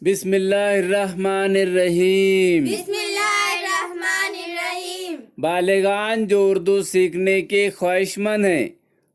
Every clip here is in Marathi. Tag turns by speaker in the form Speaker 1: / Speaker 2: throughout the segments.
Speaker 1: बिस्मिल्लाहिर्रहमानिर्रहीम।
Speaker 2: बिस्मिल्लाहिर्रहमानिर्रहीम।
Speaker 1: बालिगान जो उर्दू सीखने के ख्वाहिशमंद हैं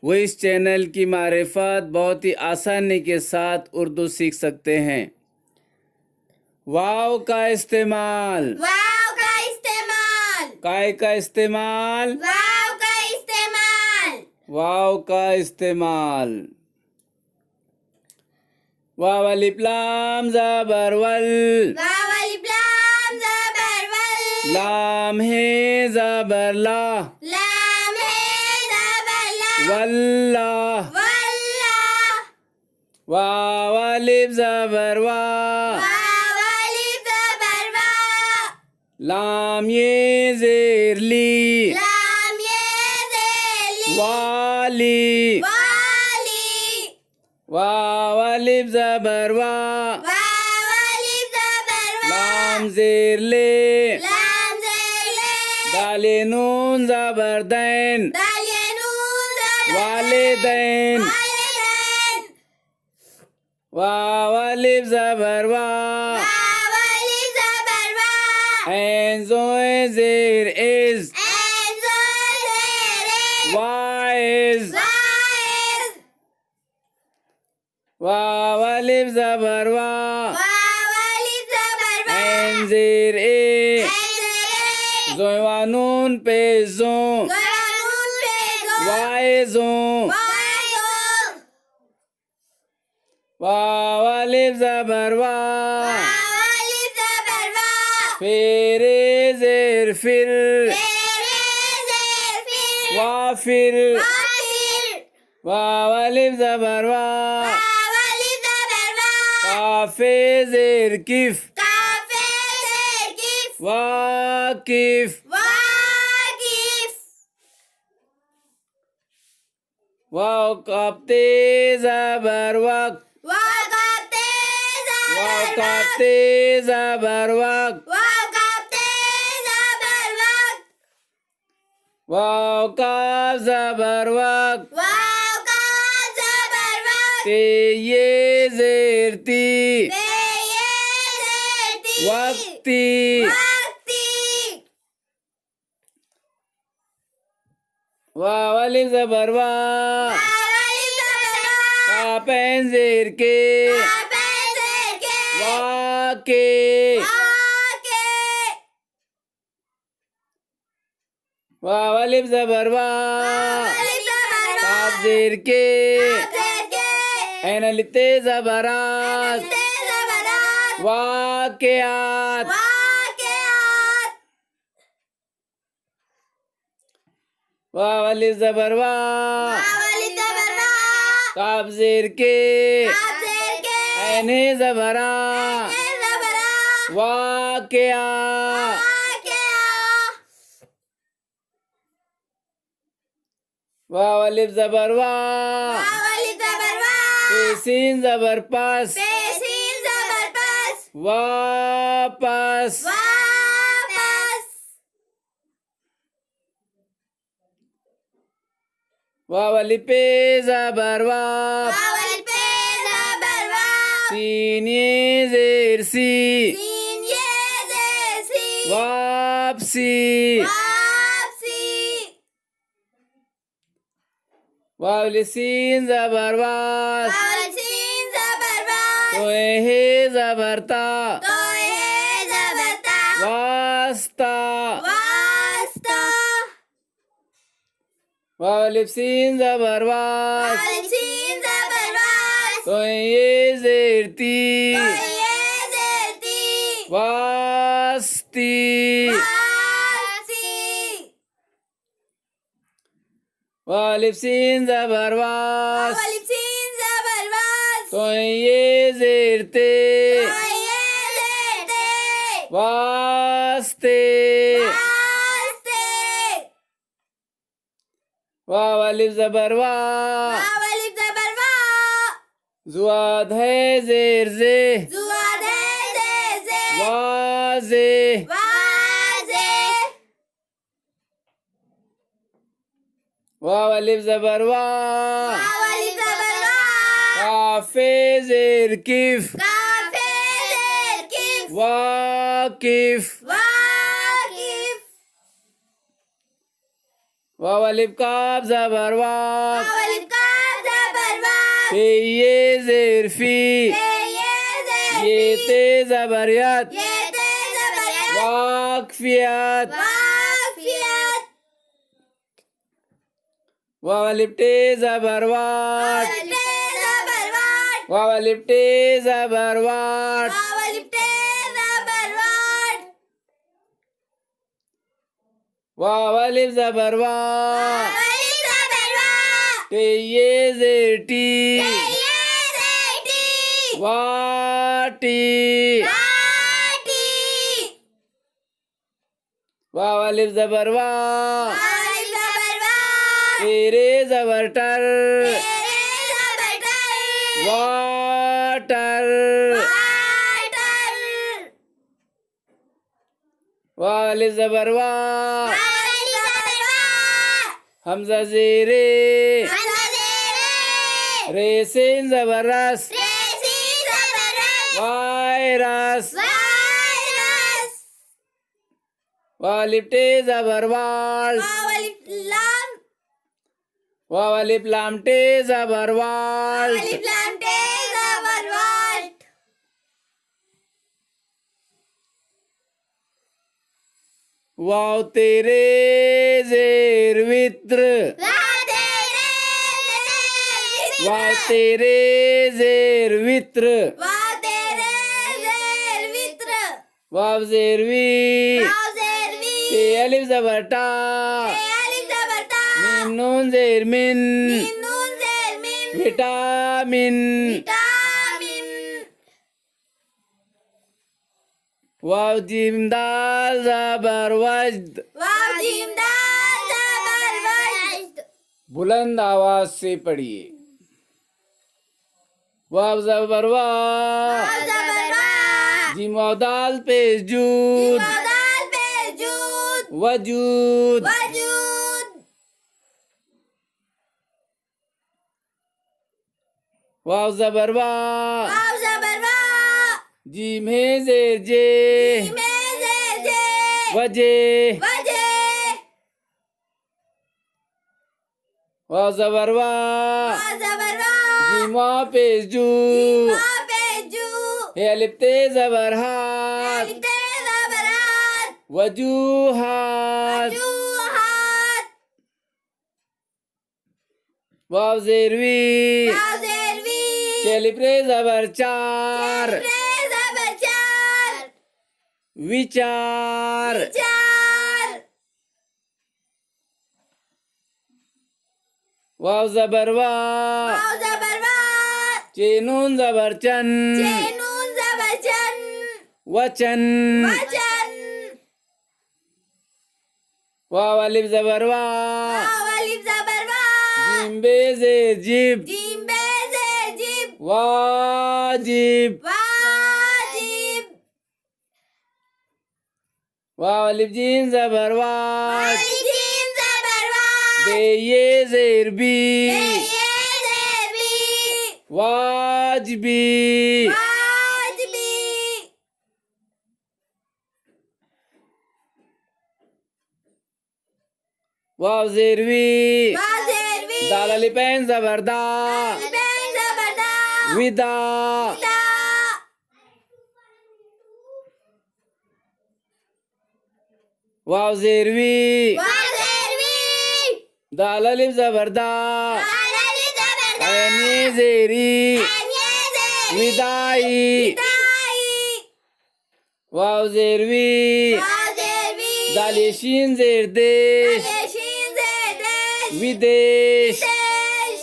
Speaker 1: वो इस चैनल की मारिफत बहुत ही आसानी के साथ उर्दू सीख सकते हैं। वाव का इस्तेमाल,
Speaker 2: वाव का इस्तेमाल,
Speaker 1: काय का इस्तेमाल,
Speaker 2: वाव का इस्तेमाल,
Speaker 1: वाव का इस्तेमाल। वाव अलिफ लाम ज़बर वल,
Speaker 2: वाव अलिफ लाम ज़बर वल,
Speaker 1: लाम है ज़बर ला,
Speaker 2: लाम है ज़बर ला,
Speaker 1: वल्ला,
Speaker 2: वल्लाह,
Speaker 1: वाव अलिफ ज़बर वा,
Speaker 2: वाव अलिफ ज़बर वा,
Speaker 1: लाम ये ज़ेर ली,
Speaker 2: लाम ये ज़ेर ली,
Speaker 1: वाली,
Speaker 2: वाली,
Speaker 1: वाव अलिफ ज़बर वा,
Speaker 2: वाव अलिफ ज़बर वा,
Speaker 1: लाम ज़ेर ले,
Speaker 2: लाम ज़ेर ले,
Speaker 1: दाले नून ज़बर दैन,
Speaker 2: दाल ये नून ज़बर
Speaker 1: वालिदैन,
Speaker 2: वालिदैन,
Speaker 1: वाव अलिफ ज़बर वा,
Speaker 2: वाव अलिफ ज़बर वा,
Speaker 1: ऐन ज़ोए ज़ेर इज़,
Speaker 2: ऐन ज़ोर ज़ेर इज़,
Speaker 1: वाइज़,
Speaker 2: वाइज़,
Speaker 1: वाव अलिफ ज़बर वा,
Speaker 2: वाव अलिफ ज़बर वा,
Speaker 1: ऐन ज़ेर ए,
Speaker 2: ऐन ज़ेर ए,
Speaker 1: ज़ोए वा नून पे ज़ो,
Speaker 2: ज़रा नून पे ज़ो,
Speaker 1: वाइज़ो,
Speaker 2: वाइज़ो,
Speaker 1: वाव अलिफ ज़बर वा,
Speaker 2: वाव अलिफ ज़बर वा,
Speaker 1: फिर ज़ेर फिर,
Speaker 2: तेरे ज़ेर फिर,
Speaker 1: वाफिर,
Speaker 2: वाफिर,
Speaker 1: वाव अलिफ ज़बर वा,
Speaker 2: वाव अलिफ ज़बर वा,
Speaker 1: काफ़े ज़ेर किफ,
Speaker 2: काफ़े ज़ेर किफ,
Speaker 1: वाकिफ,
Speaker 2: वाकिफ,
Speaker 1: वाव काफ़ते ज़बर वक़्त,
Speaker 2: वाक़ते ज़बर
Speaker 1: वाव
Speaker 2: वक़्त,
Speaker 1: काफ़ते ज़बर वक़्त,
Speaker 2: वाक़ते ज़बर वक़्त,
Speaker 1: वाव काफ़ ज़बर वक़्त,
Speaker 2: वाव का ज़बर वक़्त,
Speaker 1: ते ये ज़ेर ती,
Speaker 2: ते ये ज़ेर ती,
Speaker 1: वक्ती,
Speaker 2: वक्ती,
Speaker 1: वाव अलिफ ज़बर वा,
Speaker 2: वाव अलिफ ज़बर वा,
Speaker 1: काफ़ ऐन ज़ेर के,
Speaker 2: काफ़े ज़ेर के,
Speaker 1: वाके,
Speaker 2: वाके,
Speaker 1: वाव अलिफ ज़बर वा,
Speaker 2: वाव अलिफ ज़बर वा,
Speaker 1: काफ़ ज़ेर के,
Speaker 2: काफ़ ज़ेर के,
Speaker 1: ऐन अलिफ ते ज़बरात,
Speaker 2: ते ज़बरात,
Speaker 1: वाक़ियात,
Speaker 2: वाक़ियात,
Speaker 1: वाव अलिफ ज़बर वा,
Speaker 2: वाव अलिफ ज़बर वा,
Speaker 1: काफ़ ज़ेर के,
Speaker 2: काफ़ ज़ेर के,
Speaker 1: ऐन ज़बरा,
Speaker 2: ते ज़बरात,
Speaker 1: वाक़िया,
Speaker 2: वाक़िया,
Speaker 1: वाव अलिफ ज़बर वा,
Speaker 2: वाव अलिफ ज़बर वा,
Speaker 1: सीन ज़बर पास,
Speaker 2: पेशीन ज़बर पस,
Speaker 1: वापस,
Speaker 2: वापस,
Speaker 1: वाव अलिफ पे ज़बर वाप,
Speaker 2: वाव अलिफ पे ज़बर वा,
Speaker 1: सीन ये ज़ेर सी,
Speaker 2: सीन ये ज़ेर सी,
Speaker 1: वापसी,
Speaker 2: वापसी,
Speaker 1: वाव अलिफ सीन ज़बर वास,
Speaker 2: वाव अलिफ सीन ज़बर वा,
Speaker 1: तो हे ज़बर ता,
Speaker 2: तो ये ज़बर ता,
Speaker 1: वास्ता,
Speaker 2: वास्ता,
Speaker 1: वाव अलिफ सीन ज़बर
Speaker 2: वाव
Speaker 1: वास,
Speaker 2: अलिफ सीन ज़बर वास,
Speaker 1: तो ये ज़ेर ती,
Speaker 2: तो ये ज़ेर ती,
Speaker 1: वास्ती,
Speaker 2: वास्ती,
Speaker 1: वाव अलिफ सीन ज़बर
Speaker 2: वाव
Speaker 1: वास,
Speaker 2: अलिफ सीन ज़बर वास,
Speaker 1: तो ये ज़ेर ते,
Speaker 2: तो ये ज़ेर ते,
Speaker 1: वास्ते,
Speaker 2: वास्ते,
Speaker 1: वाव अलिफ ज़बर वा,
Speaker 2: वाव अलिफ ज़बर वा,
Speaker 1: ज़ुआद है ज़ेर ज़े,
Speaker 2: ज़ुआद है ज़ेर ज़े,
Speaker 1: वाज़े,
Speaker 2: वाज़े,
Speaker 1: वाव अलिफ ज़बर वा,
Speaker 2: वाव अलिफ ज़बर वा,
Speaker 1: काफ़े ज़ेर किफ,
Speaker 2: काफ़े
Speaker 1: वाकिफ
Speaker 2: वाकिफ
Speaker 1: वाव अलिफ काफ ज़बर वाक
Speaker 2: वाव अलिफ काफ ज़बर वाक
Speaker 1: पे ये ज़ेर फी ये ते ज़बर यत
Speaker 2: ये ते ज़बर यत
Speaker 1: वाकफियत
Speaker 2: वाकफियत
Speaker 1: वाव अलिफ टे ज़बर वाट
Speaker 2: वाव अलिफ टे ज़बर वाट
Speaker 1: वाव अलिफ टे ज़बर वाट
Speaker 2: वाव अलिफ टे ज़बर वाट
Speaker 1: वाव अलिफ ज़बर वा
Speaker 2: वाव अलिफ ज़बर वा
Speaker 1: टे ये ज़ेर टी
Speaker 2: ये ज़ेटी
Speaker 1: वाटी
Speaker 2: वाटी
Speaker 1: वाव अलिफ ज़बर वा
Speaker 2: वाव अलिफ ज़बर वा
Speaker 1: तेरे ज़बर टर
Speaker 2: तेरे ज़बर टर
Speaker 1: वाटर
Speaker 2: वाटर
Speaker 1: वाव अलिफ ज़बर वा
Speaker 2: वाव अलिफ ज़बर वा
Speaker 1: हमज़ा ज़ेरे
Speaker 2: हमज़ा ज़ेरे
Speaker 1: रे सिन ज़बर रस
Speaker 2: रेसी ज़बर रस
Speaker 1: वायरस
Speaker 2: वायरस
Speaker 1: वाव अलिफ टे ज़बर वाल
Speaker 2: वाव अलिफ लाम
Speaker 1: वाव अलिफ लाम टे ज़बर वाल
Speaker 2: अलिफ लाम टे ज़बर वाट
Speaker 1: वाव तेरे ज़ेर वित्र वाव तेरे ज़ेर वित्र
Speaker 2: वाव तेरे ज़ेर वित्र
Speaker 1: वाव ज़ेर वी
Speaker 2: वाव ज़ेर वी
Speaker 1: ते अलिफ ज़बर टा
Speaker 2: ते अलिफ ज़बर ता
Speaker 1: मीम नून ज़ेर मिन
Speaker 2: मीम नून ज़ेर मिन
Speaker 1: विटामिन
Speaker 2: विटामिन
Speaker 1: वाव जीम दाल ज़बर वज्द
Speaker 2: वाव जीम दाल ज़बर वज्द
Speaker 1: बुलंद आवाज से पढ़िए वाव ज़बर वा
Speaker 2: वाव ज़बर वा
Speaker 1: जीम वाव दाल पेश जूद
Speaker 2: वाव दाल पे जूद
Speaker 1: वजूद
Speaker 2: वजूद
Speaker 1: वाव ज़बर वा
Speaker 2: वाव ज़बर वा
Speaker 1: जीम है ज़ेर जे
Speaker 2: में ज़ेर जे
Speaker 1: वजे
Speaker 2: वजे
Speaker 1: वाव ज़बर वा
Speaker 2: वाव ज़बर वा
Speaker 1: जीम वाव पेश जू
Speaker 2: वाव पे जू
Speaker 1: हे अलिफ ते ज़बर हाथ
Speaker 2: अलिफ ते ज़बर हाथ
Speaker 1: वजूहात
Speaker 2: वजूहात
Speaker 1: वाव ज़ेर वी
Speaker 2: वाव ज़ेर वी
Speaker 1: हे अलिफ रे ज़बर चार
Speaker 2: रे ज़बर चार
Speaker 1: विचार
Speaker 2: चार
Speaker 1: वाव ज़बर वा
Speaker 2: वाव ज़बर वा
Speaker 1: चे नून ज़बर चन
Speaker 2: चे नून ज़बर चन
Speaker 1: वचन
Speaker 2: वचन
Speaker 1: वाव अलिफ ज़बर वा
Speaker 2: वाव अलिफ ज़बर वा
Speaker 1: जीम बे ज़ेर जिब
Speaker 2: जीम बे ज़ेर जिब
Speaker 1: वाजिब
Speaker 2: वाजिब
Speaker 1: वाव अलिफ जीम ज़बर वाज
Speaker 2: अलिफ जीम ज़बर वा
Speaker 1: बे ये ज़ेर बी
Speaker 2: ये ज़ेर बी
Speaker 1: वाजबी
Speaker 2: वाजबी
Speaker 1: वाव ज़ेर वी
Speaker 2: वाव ज़ेर वी
Speaker 1: दाल अलिफ ऐन ज़बर दा
Speaker 2: अलिफ ऐन ज़बर दा
Speaker 1: विदा
Speaker 2: दा
Speaker 1: वाव ज़ेर वी
Speaker 2: वाव ज़ेर वी
Speaker 1: दाल अलिफ ज़बर दा
Speaker 2: दाल अलिफ ज़बर दा
Speaker 1: ऐन ये ज़ेरी
Speaker 2: ऐन ये ज़ेर
Speaker 1: विदाई
Speaker 2: विदाई
Speaker 1: वाव ज़ेर वी
Speaker 2: वाव ज़ेर वी
Speaker 1: दाल ये शीन ज़ेर देश
Speaker 2: ये शीन ज़ेर देश
Speaker 1: विदेश
Speaker 2: देश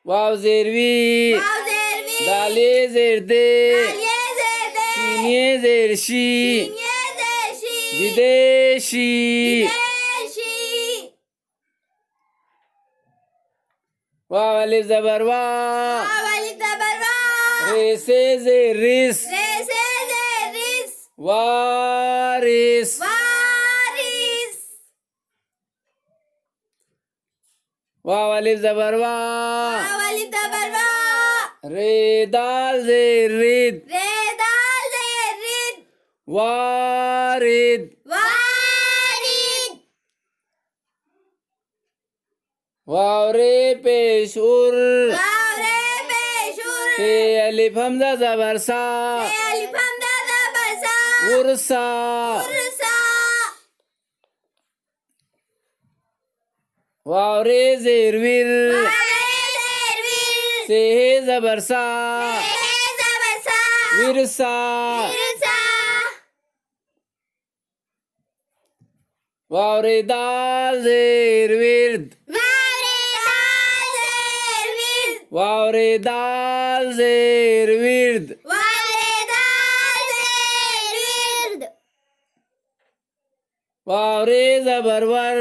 Speaker 1: वाव ज़ेर वी
Speaker 2: वाव ज़ेर वी
Speaker 1: दाल ये ज़ेर दे
Speaker 2: दाल ये ज़ेर देश
Speaker 1: शीन ये ज़ेर शी
Speaker 2: शीन ये ज़ेर शी
Speaker 1: विदेशी
Speaker 2: विदेशी
Speaker 1: वाव अलिफ ज़बर वा
Speaker 2: वाव अलिफ ज़बर वा
Speaker 1: रे से ज़ेर रिस
Speaker 2: रे से ज़ेर रिस
Speaker 1: वारिस
Speaker 2: वारिस
Speaker 1: वाव अलिफ ज़बर वा
Speaker 2: वाव अलिफ ज़बर वा
Speaker 1: रे दाल जेर रिद
Speaker 2: Redal zerid.
Speaker 1: वारिद
Speaker 2: Warid.
Speaker 1: वाव रे पेश उर
Speaker 2: Wavre peshur.
Speaker 1: से अलिफ हमजा जबर सा
Speaker 2: Alif hamza zabar sa.
Speaker 1: उरसा
Speaker 2: Ursa.
Speaker 1: वाव रे जेर विर
Speaker 2: Wavre zervir.
Speaker 1: से हे जबर सा
Speaker 2: He zabar sa.
Speaker 1: विरसा
Speaker 2: Virsa.
Speaker 1: वाव रे दाल जेर विर्द वाव रे दाल जेर विर्द वाव रे जबर वर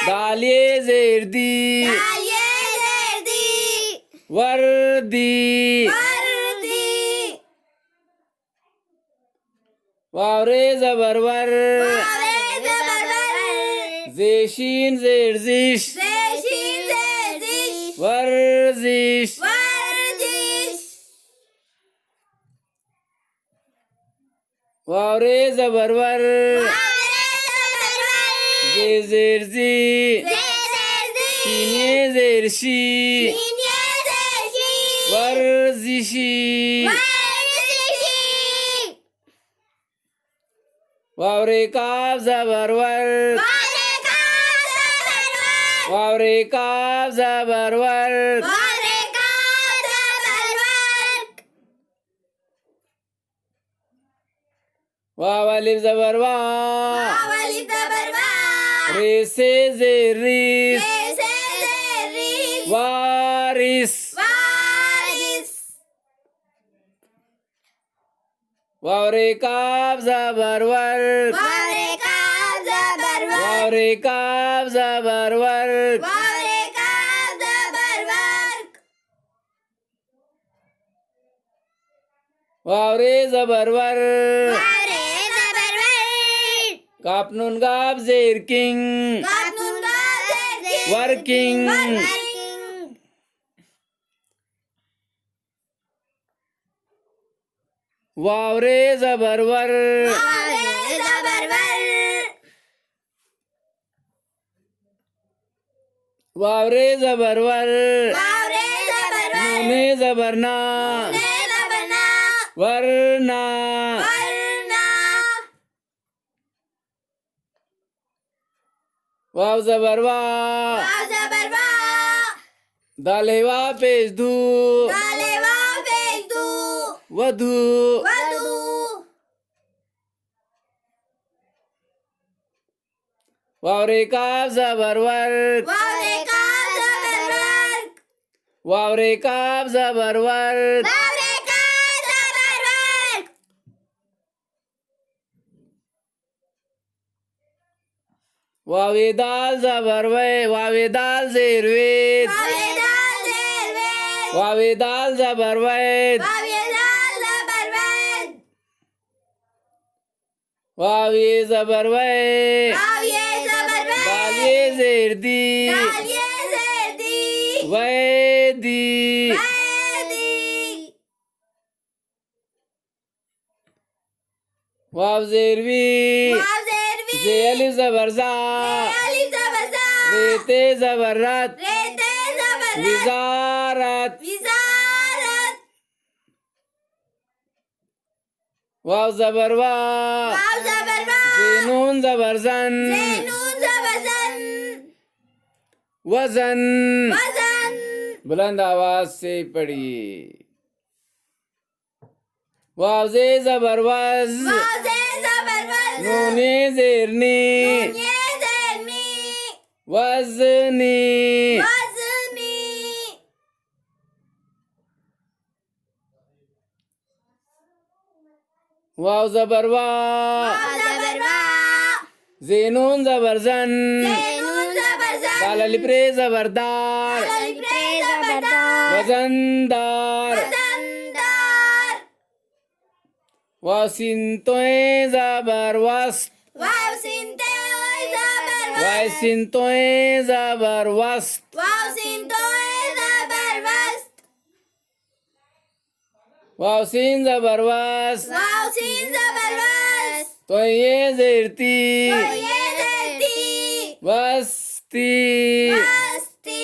Speaker 1: दालिये जेर दी वर्दी वाव रे जबर वर जेशीन जेर जिश वर्जिश वाव रे जबर वर जे जेर जी शीने जेर शी वर्जिशी वाव रे काफ जबर वर वाव रे काफ जबर वर वाव अलिफ जबर वा रे से जेर रिस वारिस वाव रे काफ जबर वर वाव रे काफ जबर वर वाव रे जबर वर काफ नून गाफ जेर किंग वर्किंग वाव रे जबर वर वाव रे जबर वर नूने जबर ना वरना वाव जबर वा दाले वा पेश दू वधू वाव रे काफ जबर वर वाव रे काफ जबर वर वावे दाल जबर वे वावे दाल जेर वेद वावे दाल जबर वेद वावे जबर वे दालिये जेर दी वैदी वाव जेर वी जे अलिफ जबर जा रेते जबरत विजारत वाव जबर वा नून जबर जन वजन बुलंद आवाज से पढ़िए वाव जे जबर वज नूने जेरनी वजनी वाव जबर वा जेनून जबर जन दाल अलिफ रे जबरदार वजनदार वाव सिन तोए जबर वस्त वाय सिन तोए जबर वस्त वाव सीन जबर वस
Speaker 2: वाव सीन जबर वस
Speaker 1: तो ये जेरती
Speaker 2: ये धरती
Speaker 1: वस्ती
Speaker 2: वस्ती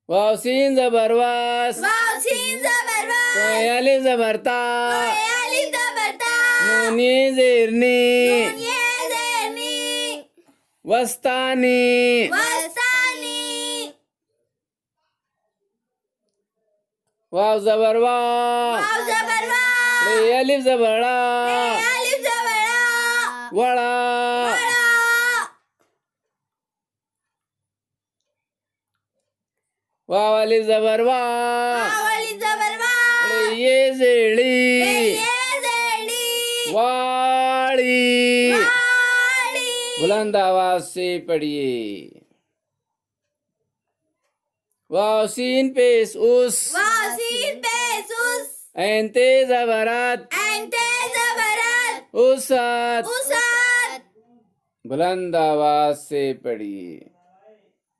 Speaker 1: वाव सीन जबर वस
Speaker 2: वाव सीन जबर
Speaker 1: तो
Speaker 2: वस
Speaker 1: ये अलिफ जबरता
Speaker 2: अलिफ जबर ता
Speaker 1: नून ये जेरनी
Speaker 2: नून ये जेरनी
Speaker 1: वस्तानी
Speaker 2: वस्तानी
Speaker 1: वाव जबर वा
Speaker 2: वाव जबर वा
Speaker 1: ये अलिफ जबरा
Speaker 2: अलिफ जबर आ
Speaker 1: वड़ा
Speaker 2: बड़ा
Speaker 1: वाव अलिफ जबर वा
Speaker 2: वाव अलिफ जबर वा
Speaker 1: ये जेडी
Speaker 2: ये जेडी
Speaker 1: वाड़ी
Speaker 2: वाड़ी
Speaker 1: बुलंद आवाज से पढ़िए वाव सीन पेश उस
Speaker 2: वाव सीन पे सुस
Speaker 1: ऐनते जबरत
Speaker 2: एंटे जबरत
Speaker 1: उसत
Speaker 2: उसत
Speaker 1: बुलंद आवाज से पढ़िए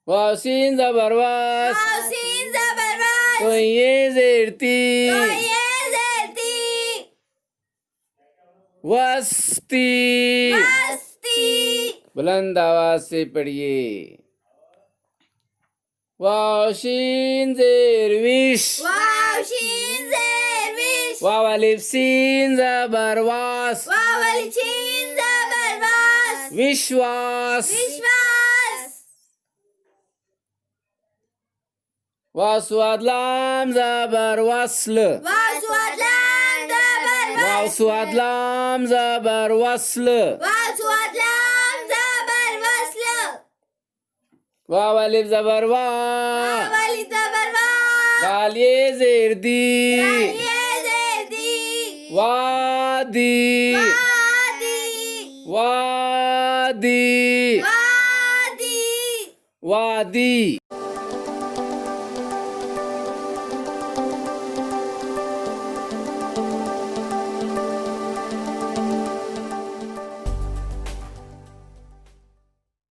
Speaker 1: वाव सीन जबरवस
Speaker 2: वाव सीन जबर वस
Speaker 1: तो ये जेरती
Speaker 2: ये जेरती
Speaker 1: वस्ती
Speaker 2: वस्ती
Speaker 1: बुलंद आवाज से पढ़िए वाव शीन जेर विश
Speaker 2: वाव शीन जेर विश
Speaker 1: वाव अलिफ सीन जबरवास
Speaker 2: वाव अलिफ शीन जबर वस
Speaker 1: विश्वास
Speaker 2: विश्वास
Speaker 1: वाव स्वाद लाम जबर वस्ल
Speaker 2: वाव स्वादलाम जबर
Speaker 1: वाव
Speaker 2: वस
Speaker 1: स्वाद लाम जबर वस्ल
Speaker 2: वाव स्वादलाम जबर वसल
Speaker 1: वाव अलिफ जबर वा
Speaker 2: वाव अलिफ जबर वा
Speaker 1: दाल ये जेर दी
Speaker 2: ये जेरती
Speaker 1: वादी
Speaker 2: वादी
Speaker 1: वादी
Speaker 2: वादी
Speaker 1: वादी